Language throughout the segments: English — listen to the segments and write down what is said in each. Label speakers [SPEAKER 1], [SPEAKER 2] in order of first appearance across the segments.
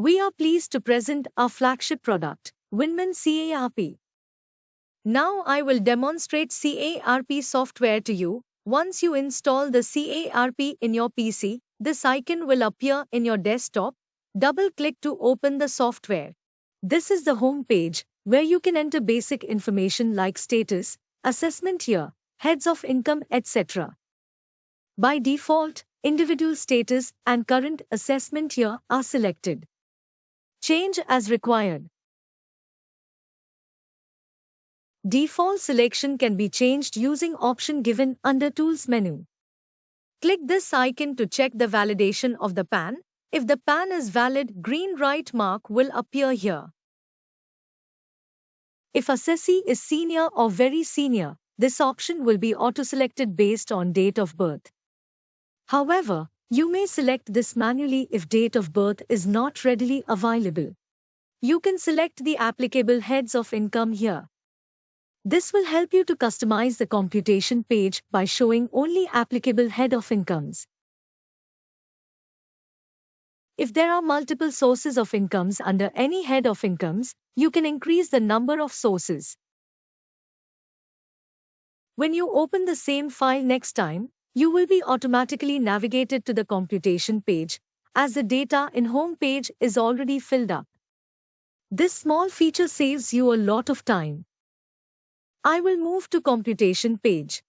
[SPEAKER 1] We are pleased to present our flagship product, Winman CARP. Now I will demonstrate CARP software to you. Once you install the CARP in your PC, this icon will appear in your desktop. Double-click to open the software. This is the home page, where you can enter basic information like status, assessment year, heads of income, etc. By default, individual status and current assessment year are selected. Change as required. Default selection can be changed using option given under Tools menu. Click this icon to check the validation of the PAN. If the PAN is valid, green right mark will appear here. If assessee is senior or very senior, this option will be auto-selected based on date of birth. However, you may select this manually if date of birth is not readily available. You can select the applicable heads of income here. This will help you to customize the computation page by showing only applicable head of incomes. If there are multiple sources of incomes under any head of incomes, you can increase the number of sources. When you open the same file next time, you will be automatically navigated to the computation page, as the data in home page is already filled up. This small feature saves you a lot of time. I will move to computation page.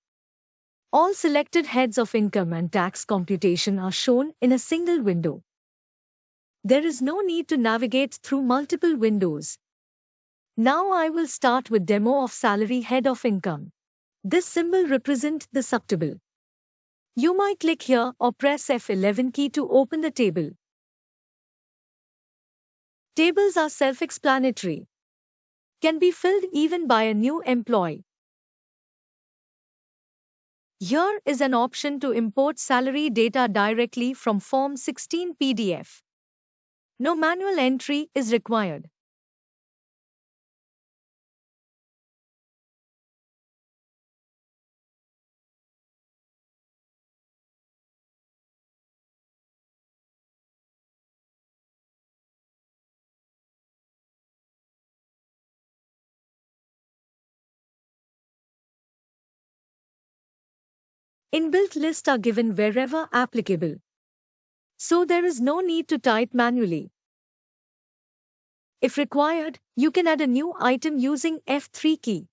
[SPEAKER 1] All selected heads of income and tax computation are shown in a single window. There is no need to navigate through multiple windows. Now I will start with demo of salary head of income. This symbol represents the subtable. You might click here or press F11 key to open the table. Tables are self-explanatory. Can be filled even by a new employee. Here is an option to import salary data directly from Form 16 PDF. No manual entry is required. Inbuilt lists are given wherever applicable. So there is no need to type manually. If required, you can add a new item using F3 key.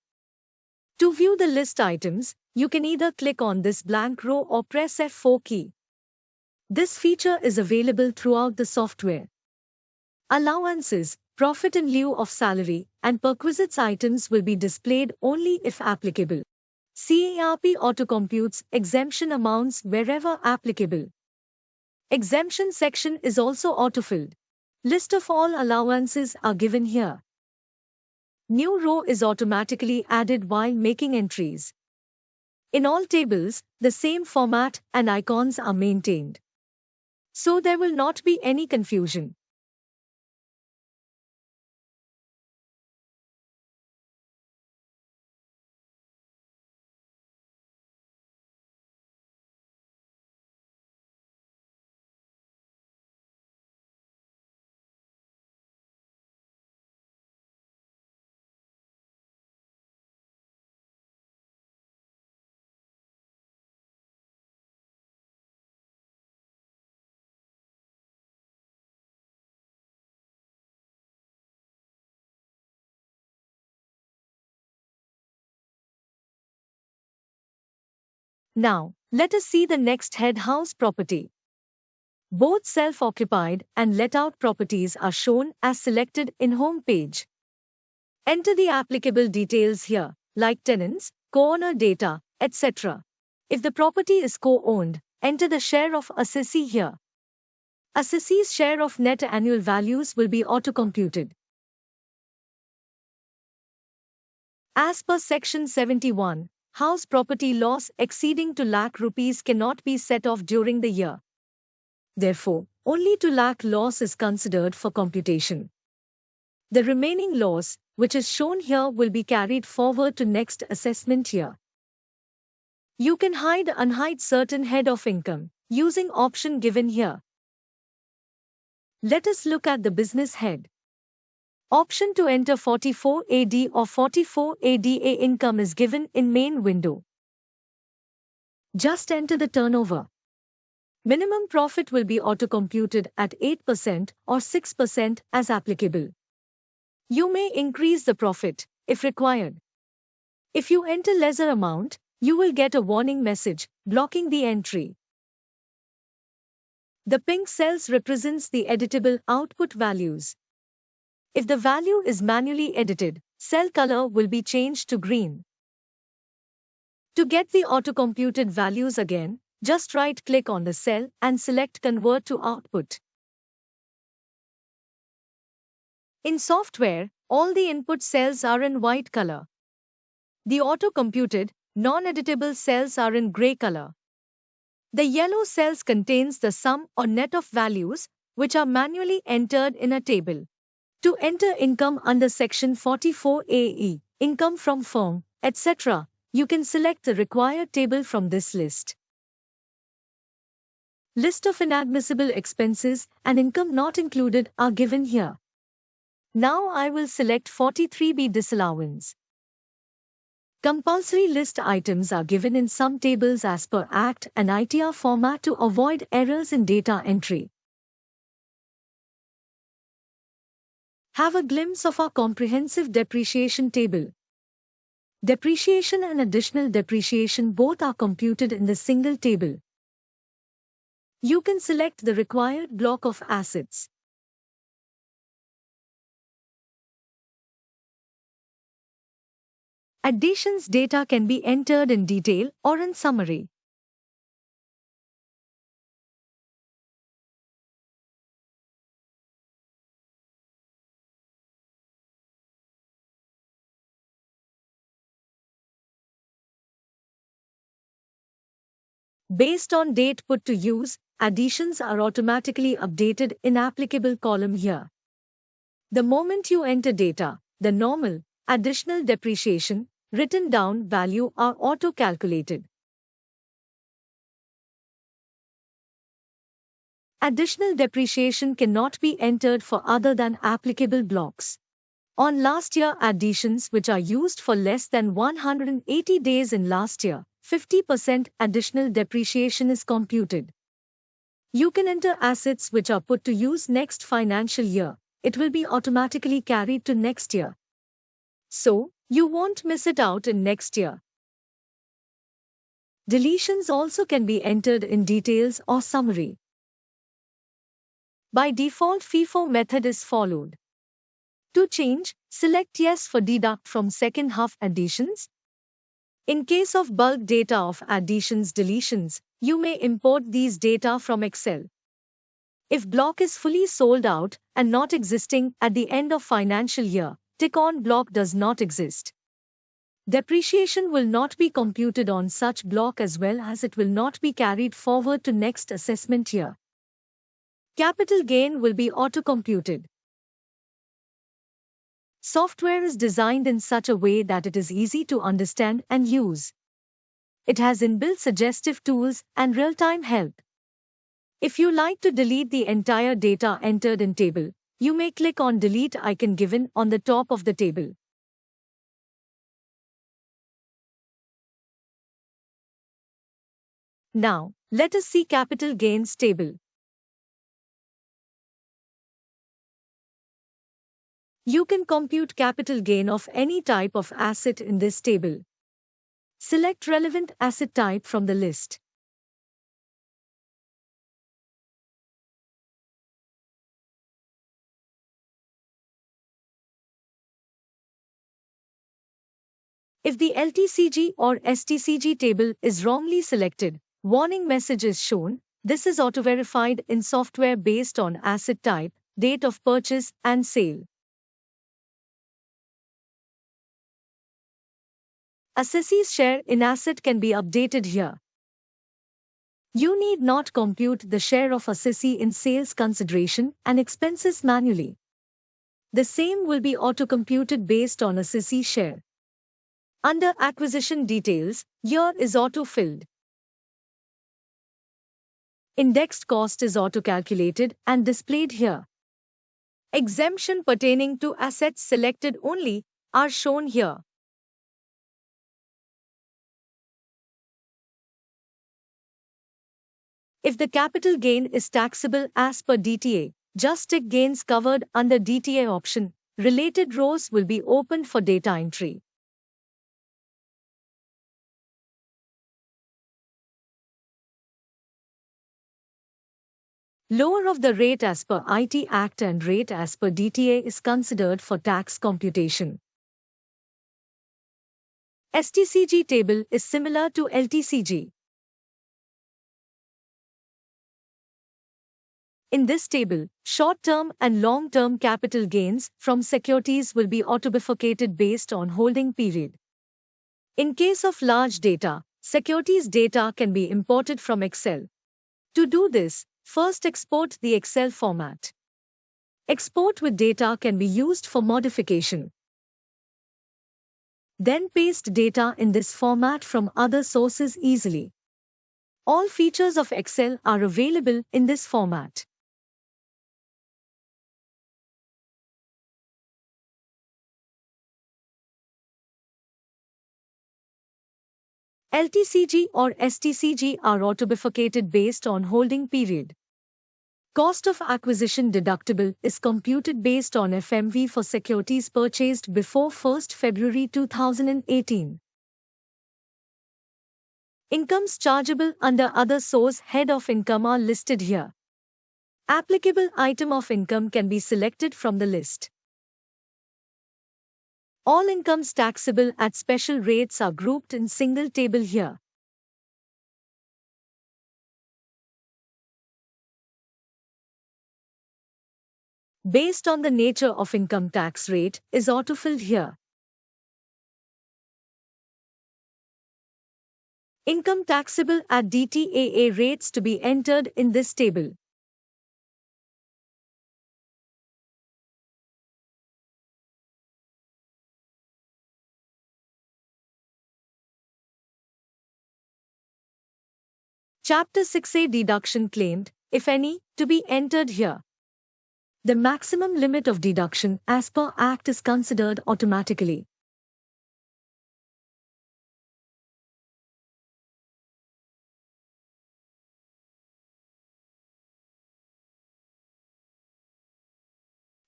[SPEAKER 1] To view the list items, you can either click on this blank row or press F4 key. This feature is available throughout the software. Allowances, profit in lieu of salary, and perquisites items will be displayed only if applicable. CARP autocomputes exemption amounts wherever applicable. Exemption section is also autofilled. List of all allowances are given here. New row is automatically added while making entries. In all tables, the same format and icons are maintained. So there will not be any confusion. Now, let us see the next head house property. Both self-occupied and let-out properties are shown as selected in home page. Enter the applicable details here, like tenants, co-owner data, etc. If the property is co-owned, enter the share of assessee here. Assessee's share of net annual values will be auto-computed. As per Section 71, house property loss exceeding 2 lakh rupees cannot be set off during the year. Therefore, only 2 lakh loss is considered for computation. The remaining loss, which is shown here, will be carried forward to next assessment year. You can unhide certain head of income using option given here. Let us look at the business head. Option to enter 44AD or 44ADA income is given in main window. Just enter the turnover. Minimum profit will be auto-computed at 8% or 6% as applicable. You may increase the profit if required. If you enter lesser amount, you will get a warning message blocking the entry. The pink cells represents the editable output values. If the value is manually edited, cell color will be changed to green. To get the auto-computed values again, just right-click on the cell and select Convert to Output. In software, all the input cells are in white color. The auto-computed, non-editable cells are in gray color. The yellow cells contains the sum or net of values, which are manually entered in a table. To enter income under section 44AE, income from firm, etc., you can select the required table from this list. List of inadmissible expenses and income not included are given here. Now I will select 43B disallowance. Compulsory list items are given in some tables as per Act and ITR format to avoid errors in data entry. Have a glimpse of our comprehensive depreciation table. Depreciation and additional depreciation both are computed in the single table. You can select the required block of assets. Additions data can be entered in detail or in summary. Based on date put to use, additions are automatically updated in applicable column here. The moment you enter data, the normal, additional depreciation, written down value are auto-calculated. Additional depreciation cannot be entered for other than applicable blocks. On last year additions which are used for less than 180 days in last year, 50% additional depreciation is computed. You can enter assets which are put to use next financial year. It will be automatically carried to next year. So, you won't miss it out in next year. Deletions also can be entered in details or summary. By default, FIFO method is followed. To change, select Yes for deduct from second half additions. In case of bulk data of additions deletions, you may import these data from Excel. If block is fully sold out and not existing at the end of financial year, tick on block does not exist. Depreciation will not be computed on such block as well as it will not be carried forward to next assessment year. Capital gain will be auto-computed. Software is designed in such a way that it is easy to understand and use. It has inbuilt suggestive tools and real-time help. If you like to delete the entire data entered in table, you may click on Delete icon given on the top of the table. Now, let us see capital gains table. You can compute capital gain of any type of asset in this table. Select relevant asset type from the list. If the LTCG or STCG table is wrongly selected, warning message is shown. This is auto-verified in software based on asset type, date of purchase, and sale. Assessee's share in asset can be updated here. You need not compute the share of assessee in sales consideration and expenses manually. The same will be auto-computed based on assessee share. Under acquisition details, year is auto-filled. Indexed cost is auto-calculated and displayed here. Exemption pertaining to assets selected only are shown here. If the capital gain is taxable as per DTA, just tick gains covered under DTA option. Related rows will be opened for data entry. Lower of the rate as per IT Act and rate as per DTA is considered for tax computation. STCG table is similar to LTCG. In this table, short-term and long-term capital gains from securities will be auto-bifurcated based on holding period. In case of large data, securities data can be imported from Excel. To do this, first export the Excel format. Export with data can be used for modification. Then paste data in this format from other sources easily. All features of Excel are available in this format. LTCG or STCG are auto-bifurcated based on holding period. Cost of acquisition deductible is computed based on FMV for securities purchased before 1st February 2018. Incomes chargeable under other source head of income are listed here. Applicable item of income can be selected from the list. All incomes taxable at special rates are grouped in single table here. Based on the nature of income tax rate is autofilled here. Income taxable at DTAA rates to be entered in this table. Chapter 6A deduction claimed, if any, to be entered here. The maximum limit of deduction as per Act is considered automatically.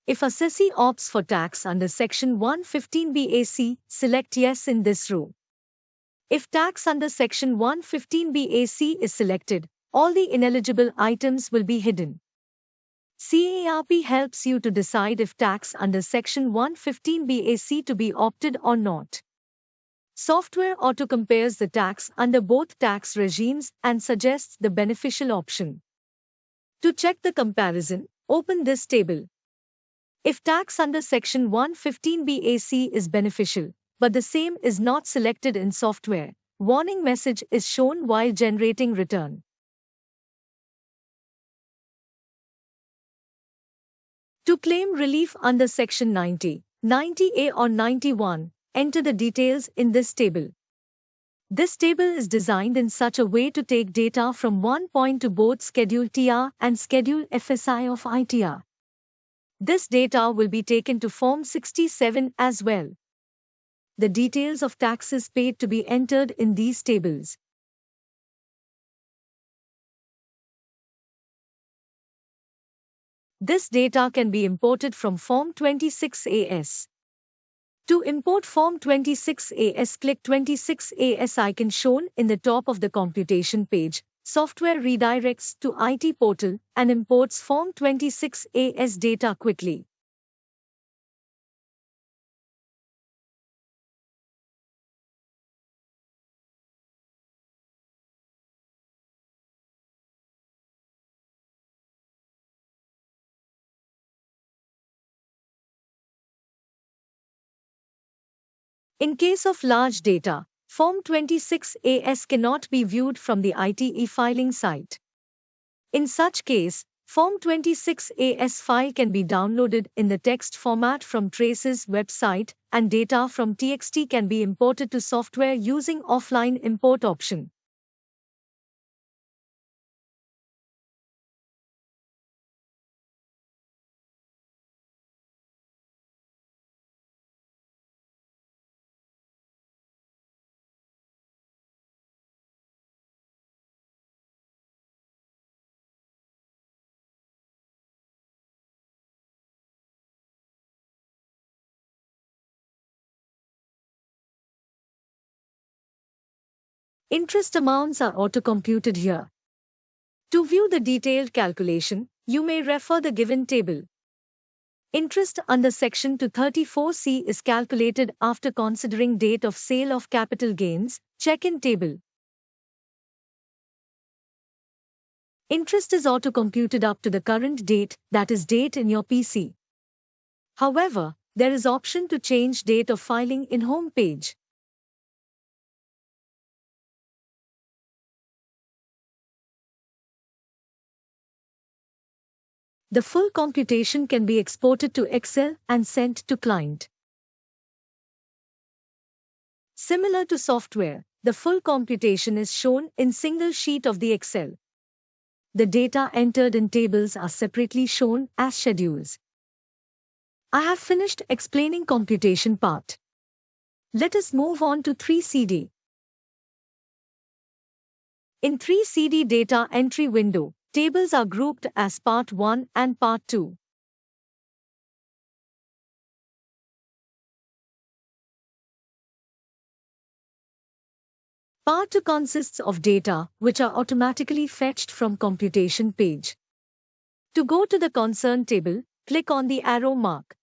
[SPEAKER 1] If assessee opts for tax under Section 115BAC, select Yes in this row. If tax under Section 115BAC is selected, all the ineligible items will be hidden. CARP helps you to decide if tax under Section 115BAC to be opted or not. Software auto-compares the tax under both tax regimes and suggests the beneficial option. To check the comparison, open this table. If tax under Section 115BAC is beneficial, but the same is not selected in software, warning message is shown while generating return. To claim relief under Section 90, 90A or 91, enter the details in this table. This table is designed in such a way to take data from one point to both Schedule TR and Schedule FSI of ITR. This data will be taken to Form 67 as well. The details of taxes paid to be entered in these tables. This data can be imported from Form 26AS. To import Form 26AS, click 26AS icon shown in the top of the computation page. Software redirects to IT portal and imports Form 26AS data quickly. In case of large data, Form 26AS cannot be viewed from the IT e-filing site. In such case, Form 26AS file can be downloaded in the text format from Trace's website, and data from TXT can be imported to software using offline import option. Interest amounts are auto-computed here. To view the detailed calculation, you may refer the given table. Interest under Section 234C is calculated after considering date of sale of capital gains, check-in table. Interest is auto-computed up to the current date, that is date in your PC. However, there is option to change date of filing in home page. The full computation can be exported to Excel and sent to client. Similar to software, the full computation is shown in single sheet of the Excel. The data entered in tables are separately shown as schedules. I have finished explaining computation part. Let us move on to 3CD. In 3CD data entry window, tables are grouped as Part 1 and Part 2. Part 2 consists of data which are automatically fetched from computation page. To go to the concerned table, click on the arrow mark.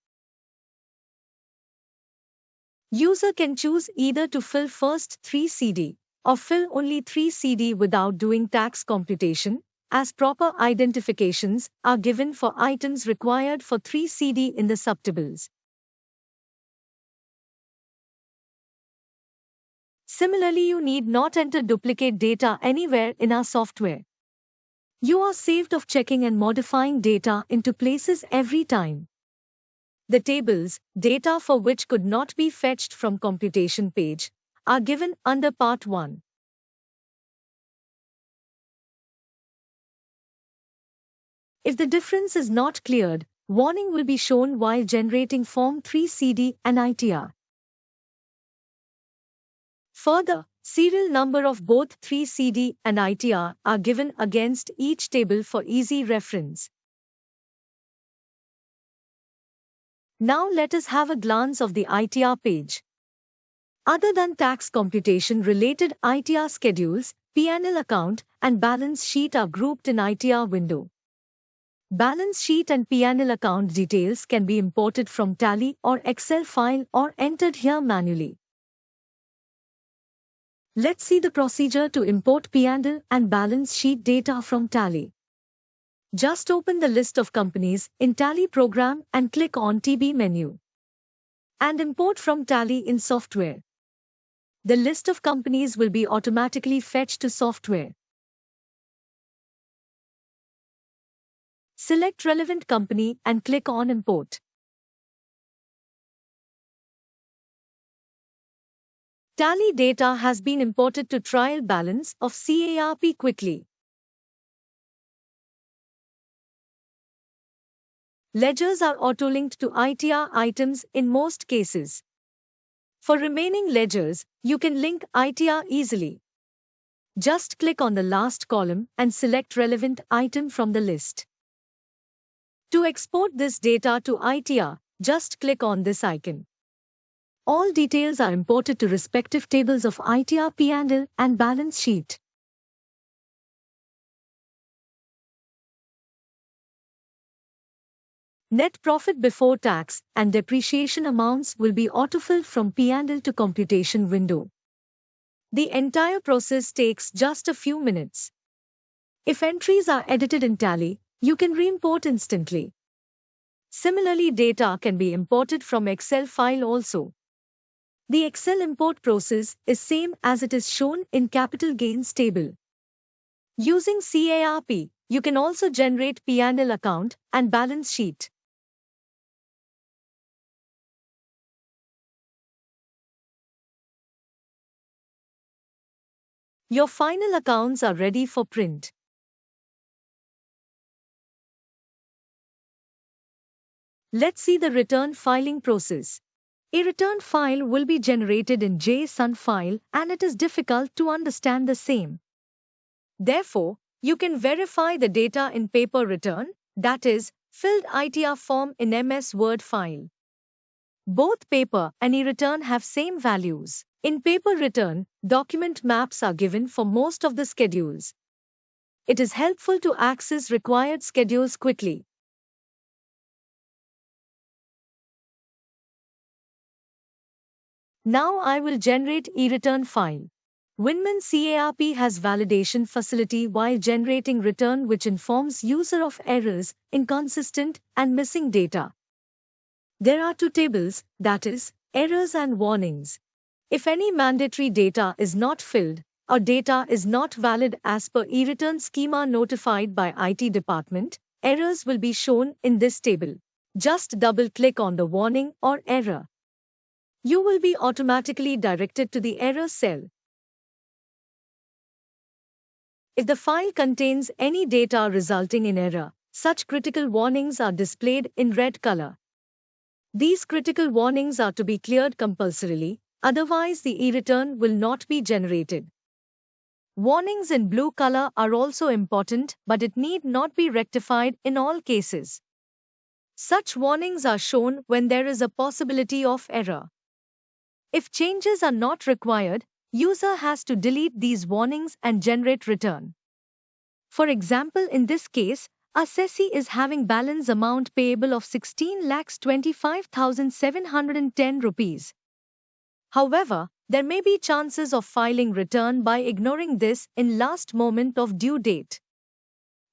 [SPEAKER 1] User can choose either to fill first 3CD or fill only 3CD without doing tax computation, as proper identifications are given for items required for 3CD in the subtables. Similarly, you need not enter duplicate data anywhere in our software. You are saved of checking and modifying data into places every time. The tables, data for which could not be fetched from computation page, are given under Part 1. If the difference is not cleared, warning will be shown while generating Form 3CD and ITR. Further, serial number of both 3CD and ITR are given against each table for easy reference. Now let us have a glance of the ITR page. Other than tax computation related ITR schedules, P&L account and balance sheet are grouped in ITR window. Balance sheet and P&L account details can be imported from Tally or Excel file or entered here manually. Let's see the procedure to import P&L and balance sheet data from Tally. Just open the list of companies in Tally program and click on TB menu. And import from Tally in software. The list of companies will be automatically fetched to software. Select relevant company and click on Import. Tally data has been imported to trial balance of CARP quickly. Ledgers are auto-linked to ITR items in most cases. For remaining ledgers, you can link ITR easily. Just click on the last column and select relevant item from the list. To export this data to ITR, just click on this icon. All details are imported to respective tables of ITR P&L and balance sheet. Net profit before tax and depreciation amounts will be autofilled from P&L to computation window. The entire process takes just a few minutes. If entries are edited in Tally, you can re-import instantly. Similarly, data can be imported from Excel file also. The Excel import process is same as it is shown in capital gains table. Using CARP, you can also generate P&L account and balance sheet. Your final accounts are ready for print. Let's see the return filing process. A return file will be generated in JSON file and it is difficult to understand the same. Therefore, you can verify the data in paper return, that is, filled ITR form in MS Word file. Both paper and e-return have same values. In paper return, document maps are given for most of the schedules. It is helpful to access required schedules quickly. Now I will generate e-return file. Winman CARP has validation facility while generating return which informs user of errors, inconsistent and missing data. There are two tables, that is, errors and warnings. If any mandatory data is not filled, or data is not valid as per e-return schema notified by IT department, errors will be shown in this table. Just double-click on the warning or error. You will be automatically directed to the error cell. If the file contains any data resulting in error, such critical warnings are displayed in red color. These critical warnings are to be cleared compulsorily, otherwise the e-return will not be generated. Warnings in blue color are also important, but it need not be rectified in all cases. Such warnings are shown when there is a possibility of error. If changes are not required, user has to delete these warnings and generate return. For example, in this case, assessee is having balance amount payable of 16,25,710 rupees. However, there may be chances of filing return by ignoring this in last moment of due date.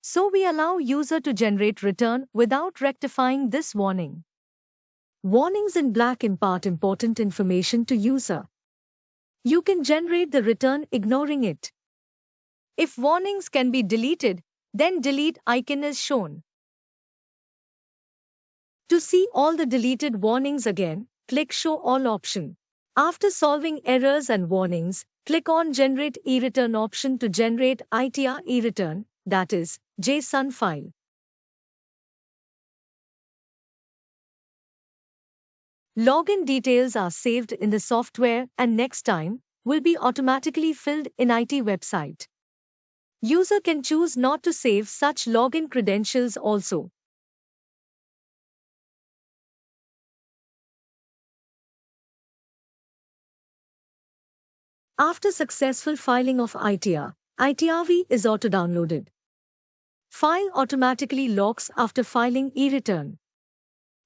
[SPEAKER 1] So we allow user to generate return without rectifying this warning. Warnings in black impart important information to user. You can generate the return ignoring it. If warnings can be deleted, then delete icon is shown. To see all the deleted warnings again, click Show All option. After solving errors and warnings, click on Generate e-return option to generate ITR e-return, that is, JSON file. Login details are saved in the software and next time will be automatically filled in IT website. User can choose not to save such login credentials also. After successful filing of ITR, ITRV is auto-downloaded. File automatically locks after filing e-return.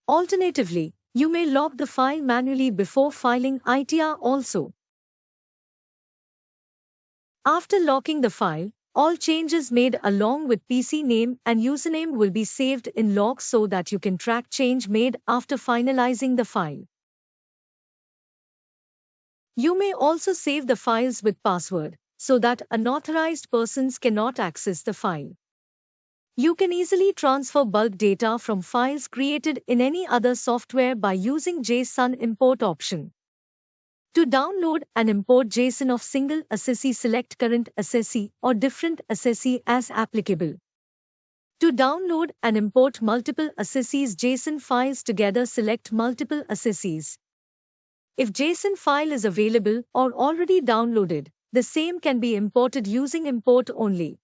[SPEAKER 1] Alternatively, you may lock the file manually before filing ITR also. After locking the file, all changes made along with PC name and username will be saved in log so that you can track change made after finalizing the file. You may also save the files with password, so that unauthorized persons cannot access the file. You can easily transfer bulk data from files created in any other software by using JSON import option. To download and import JSON of single assessee, select current assessee or different assessee as applicable. To download and import multiple assessees JSON files together, select multiple assessees. If JSON file is available or already downloaded, the same can be imported using import only.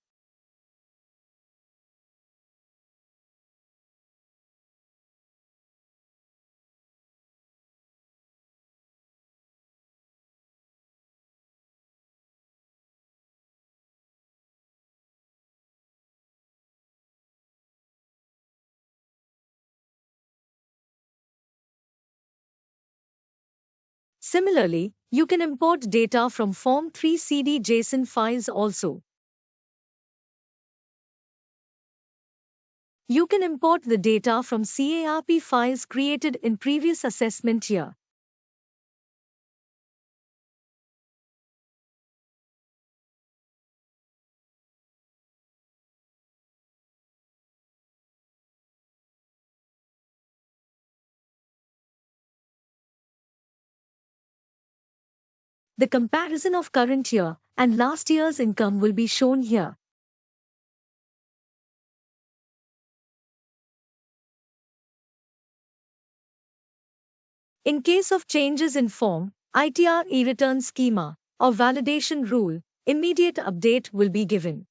[SPEAKER 1] Similarly, you can import data from Form 3 CD JSON files also. You can import the data from CARP files created in previous assessment year. The comparison of current year and last year's income will be shown here. In case of changes in form, ITR e-return schema, or validation rule, immediate update will be given.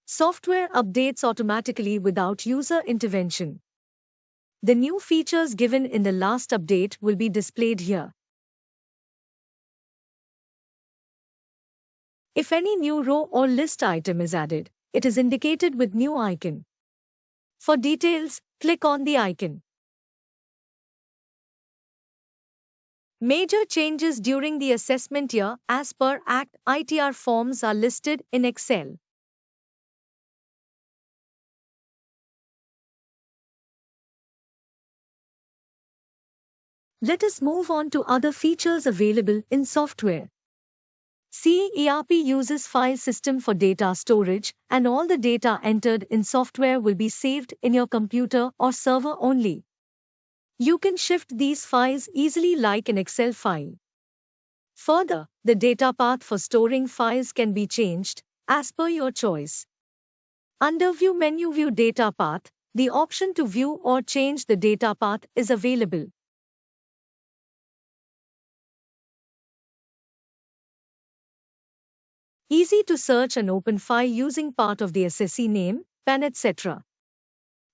[SPEAKER 1] Software updates automatically without user intervention. The new features given in the last update will be displayed here. If any new row or list item is added, it is indicated with new icon. For details, click on the icon. Major changes during the assessment year as per Act ITR forms are listed in Excel. Let us move on to other features available in software. CA-ERP uses file system for data storage, and all the data entered in software will be saved in your computer or server only. You can shift these files easily like an Excel file. Further, the data path for storing files can be changed as per your choice. Under View menu View Data Path, the option to view or change the data path is available. Easy to search and open file using part of the assessee name, PAN, etc.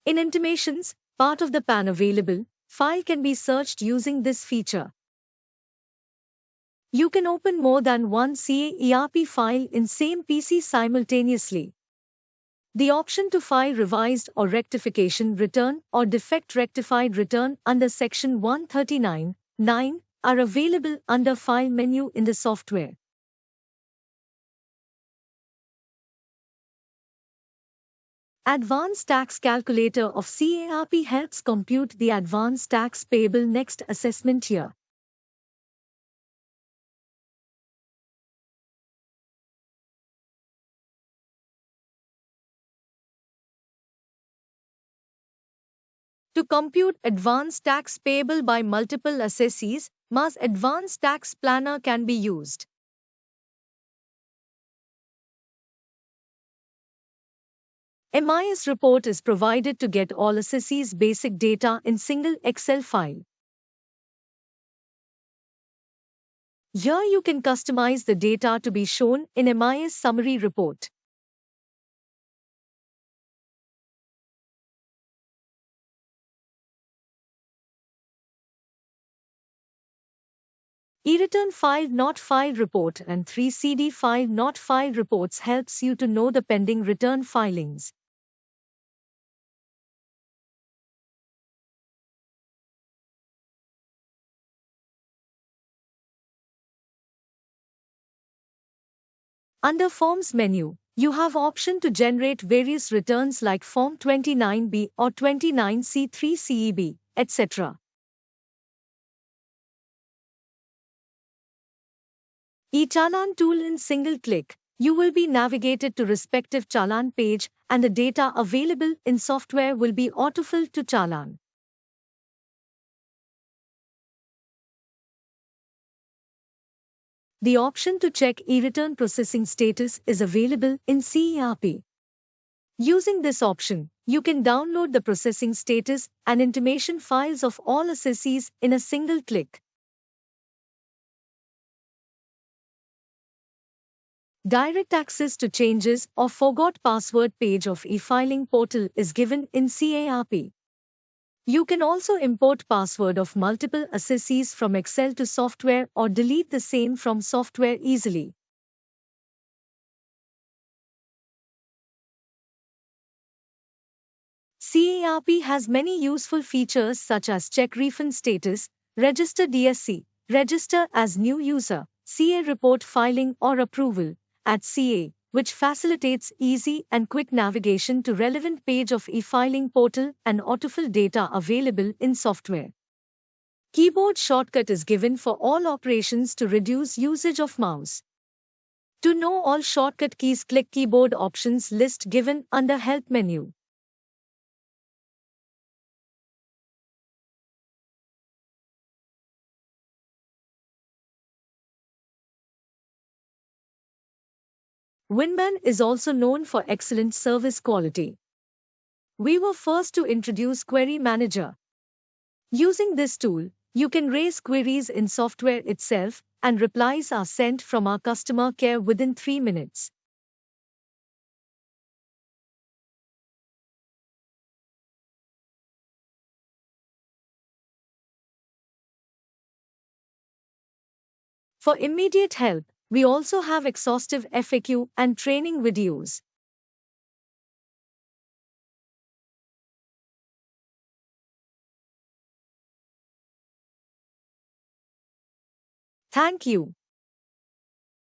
[SPEAKER 1] In intimations, part of the PAN available, file can be searched using this feature. You can open more than one CA-ERP file in same PC simultaneously. The option to file revised or rectification return or defect rectified return under section 139(9) are available under File menu in the software. Advanced Tax Calculator of CARP helps compute the advanced tax payable next assessment year. To compute advanced tax payable by multiple assessees, MAS Advanced Tax Planner can be used. MIS report is provided to get all assessees' basic data in single Excel file. Here you can customize the data to be shown in MIS summary report. E-return file not filed report and 3CD file not filed reports helps you to know the pending return filings. Under Forms menu, you have option to generate various returns like Form 29B or 29C3 CEB, etc. E-Challan tool in single click, you will be navigated to respective Challan page and the data available in software will be autofilled to Challan. The option to check e-return processing status is available in CARP. Using this option, you can download the processing status and intimation files of all assessees in a single click. Direct access to changes or forgot password page of e-filing portal is given in CARP. You can also import password of multiple assessees from Excel to software or delete the same from software easily. CARP has many useful features such as check refund status, register DSC, register as new user, CA report filing or approval at CA, which facilitates easy and quick navigation to relevant page of e-filing portal and autofill data available in software. Keyboard shortcut is given for all operations to reduce usage of mouse. To know all shortcut keys, click keyboard options list given under Help menu. Winman is also known for excellent service quality. We were first to introduce Query Manager. Using this tool, you can raise queries in software itself, and replies are sent from our customer care within 3 minutes. For immediate help, we also have exhaustive FAQ and training videos. Thank you.